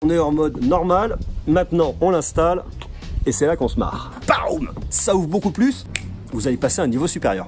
On est en mode normal, maintenant on l'installe et c'est là qu'on se marre. Boum! Ça ouvre beaucoup plus, vous allez passer à un niveau supérieur.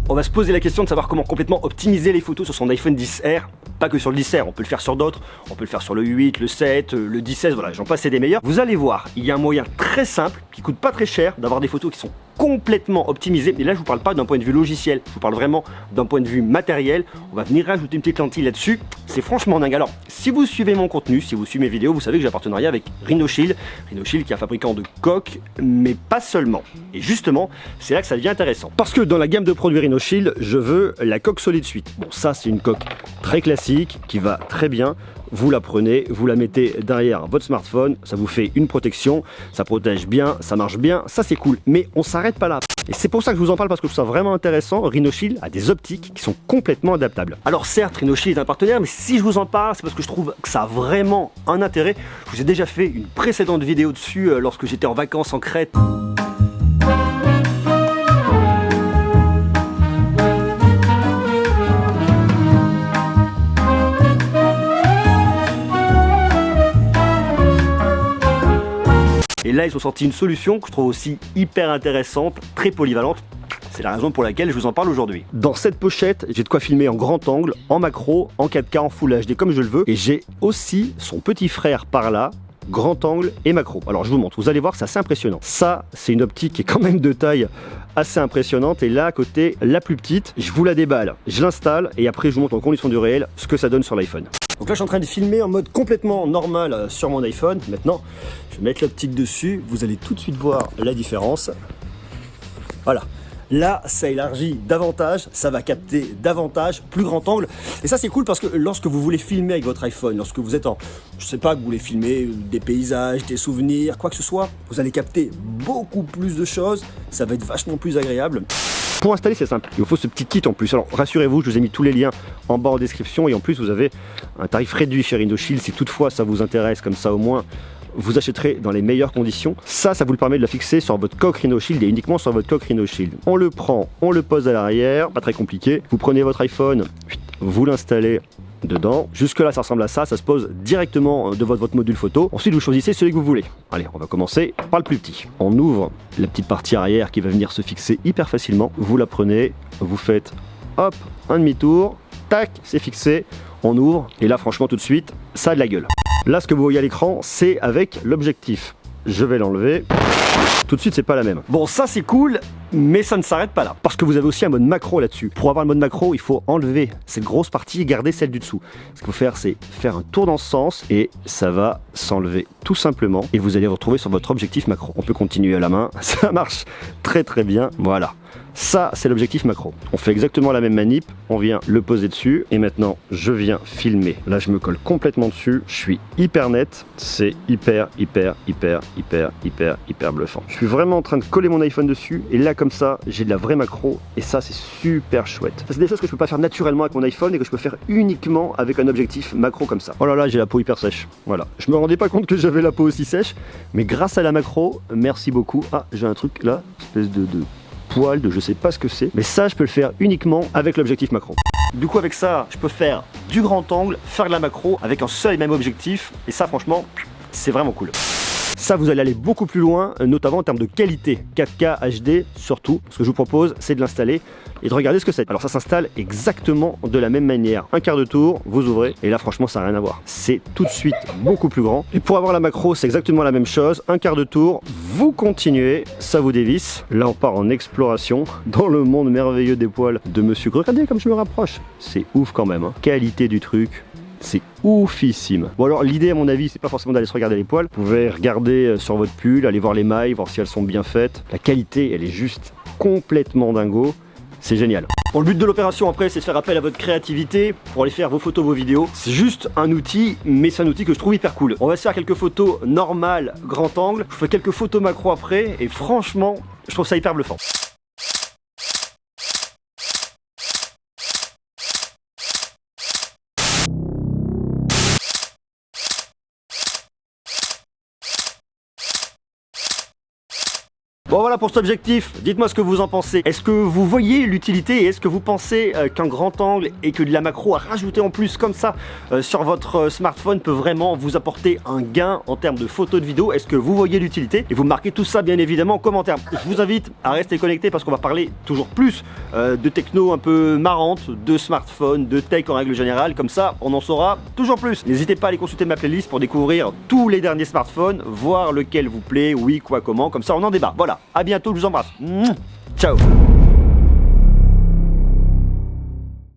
On va se poser la question de savoir comment complètement optimiser les photos sur son iPhone XR. Pas que sur le XR, on peut le faire sur d'autres. On peut le faire sur le 8, le 7, le 10, voilà, j'en passe, c'est des meilleurs. Vous allez voir, il y a un moyen très simple, qui coûte pas très cher, d'avoir des photos qui sont complètement optimisées. Et là, je vous parle pas d'un point de vue logiciel, je vous parle vraiment d'un point de vue matériel. On va venir rajouter une petite lentille là-dessus. C'est franchement dingue. Alors, si vous suivez mon contenu, si vous suivez mes vidéos, vous savez que j'ai un partenariat avec Rhinoshield. Rhinoshield qui est un fabricant de coques, mais pas seulement. Et justement, c'est là que ça devient intéressant. Parce que dans la gamme de produits Rhinoshield, je veux la coque Solid Suite. Bon, ça, c'est une coque très classique qui va très bien. Vous la prenez, vous la mettez derrière votre smartphone, ça vous fait une protection, ça protège bien, ça marche bien, ça c'est cool. Mais on s'arrête pas là. Et c'est pour ça que je vous en parle, parce que je trouve ça vraiment intéressant. Rhinoshield a des optiques qui sont complètement adaptables. Alors certes, Rhinoshield est un partenaire, mais si je vous en parle, c'est parce que je trouve que ça a vraiment un intérêt. Je vous ai déjà fait une précédente vidéo dessus lorsque j'étais en vacances en Crète. Et là, ils ont sorti une solution que je trouve aussi hyper intéressante, très polyvalente. C'est la raison pour laquelle je vous en parle aujourd'hui. Dans cette pochette, j'ai de quoi filmer en grand angle, en macro, en 4K, en Full HD, comme je le veux. Et j'ai aussi son petit frère par là, grand angle et macro. Alors je vous montre, vous allez voir, c'est assez impressionnant. Ça, c'est une optique qui est quand même de taille assez impressionnante. Et là, à côté, la plus petite, je vous la déballe, je l'installe et après, je vous montre en condition du réel ce que ça donne sur l'iPhone. Donc là, je suis en train de filmer en mode complètement normal sur mon iPhone. Maintenant, je vais mettre l'optique dessus. Vous allez tout de suite voir la différence. Voilà. Là, ça élargit davantage, ça va capter davantage, plus grand angle. Et ça, c'est cool parce que lorsque vous voulez filmer avec votre iPhone, lorsque vous êtes en, je sais pas, que vous voulez filmer des paysages, des souvenirs, quoi que ce soit, vous allez capter beaucoup plus de choses. Ça va être vachement plus agréable. Pour installer, c'est simple. Il vous faut ce petit kit en plus. Alors, rassurez-vous, je vous ai mis tous les liens en bas en description. Et en plus, vous avez un tarif réduit chez Rhinoshield. Si toutefois ça vous intéresse, comme ça au moins, vous achèterez dans les meilleures conditions. Ça vous le permet de la fixer sur votre coque Rhinoshield et uniquement sur votre coque Rhinoshield. On le prend, on le pose à l'arrière, pas très compliqué. Vous prenez votre iPhone, vous l'installez dedans. Jusque là, ça ressemble à ça. Ça se pose directement de votre module photo. Ensuite, vous choisissez celui que vous voulez. Allez, on va commencer par le plus petit. On ouvre la petite partie arrière qui va venir se fixer hyper facilement. Vous la prenez, vous faites hop, un demi-tour, tac, c'est fixé. On ouvre et là, franchement, tout de suite, ça a de la gueule. Là, ce que vous voyez à l'écran, c'est avec l'objectif. Je vais l'enlever. Tout de suite, c'est pas la même. Bon, ça c'est cool, mais ça ne s'arrête pas là. Parce que vous avez aussi un mode macro là-dessus. Pour avoir le mode macro, il faut enlever cette grosse partie et garder celle du dessous. Ce qu'il faut faire, c'est faire un tour dans ce sens et ça va s'enlever tout simplement. Et vous allez retrouver sur votre objectif macro. On peut continuer à la main, ça marche très très bien. Voilà. Ça, c'est l'objectif macro. On fait exactement la même manip, on vient le poser dessus et maintenant je viens filmer. Là, je me colle complètement dessus, je suis hyper net, c'est hyper bluffant. Je suis vraiment en train de coller mon iPhone dessus et là, comme ça, j'ai de la vraie macro et ça, c'est super chouette. Ça, c'est des choses que je peux pas faire naturellement avec mon iPhone et que je peux faire uniquement avec un objectif macro comme ça. Oh là là, j'ai la peau hyper sèche. Voilà. Je me rendais pas compte que j'avais la peau aussi sèche, mais grâce à la macro, merci beaucoup. Ah, j'ai un truc là, espèce de poil de je sais pas ce que c'est, mais ça je peux le faire uniquement avec l'objectif macro. Du coup avec ça je peux faire du grand angle, faire de la macro avec un seul et même objectif et ça franchement c'est vraiment cool. Ça, vous allez aller beaucoup plus loin, notamment en termes de qualité, 4K, HD, surtout. Ce que je vous propose, c'est de l'installer et de regarder ce que c'est. Alors ça s'installe exactement de la même manière. Un quart de tour, vous ouvrez, et là franchement, ça n'a rien à voir. C'est tout de suite beaucoup plus grand. Et pour avoir la macro, c'est exactement la même chose. Un quart de tour, vous continuez, ça vous dévisse. Là, on part en exploration dans le monde merveilleux des poils de Monsieur Greux. Regardez comme je me rapproche. C'est ouf quand même, hein. Qualité du truc. C'est oufissime. Bon alors l'idée à mon avis c'est pas forcément d'aller se regarder les poils. Vous pouvez regarder sur votre pull, aller voir les mailles, voir si elles sont bien faites. La qualité elle est juste complètement dingo. C'est génial. Bon, le but de l'opération après c'est de faire appel à votre créativité pour aller faire vos photos, vos vidéos. C'est juste un outil, mais c'est un outil que je trouve hyper cool. On va se faire quelques photos normales, grand angle. Je fais quelques photos macro après et franchement je trouve ça hyper bluffant. Bon voilà pour cet objectif, dites-moi ce que vous en pensez. Est-ce que vous voyez l'utilité et est-ce que vous pensez qu'un grand angle et que de la macro à rajouter en plus comme ça sur votre smartphone peut vraiment vous apporter un gain en termes de photos, de vidéos? Est-ce que vous voyez l'utilité? Et vous marquez tout ça bien évidemment en commentaire. Je vous invite à rester connecté parce qu'on va parler toujours plus de techno un peu marrante, de smartphones, de tech en règle générale. Comme ça, on en saura toujours plus. N'hésitez pas à aller consulter ma playlist pour découvrir tous les derniers smartphones, voir lequel vous plaît, oui, quoi, comment. Comme ça, on en débat. Voilà, à bientôt, je vous embrasse. Ciao.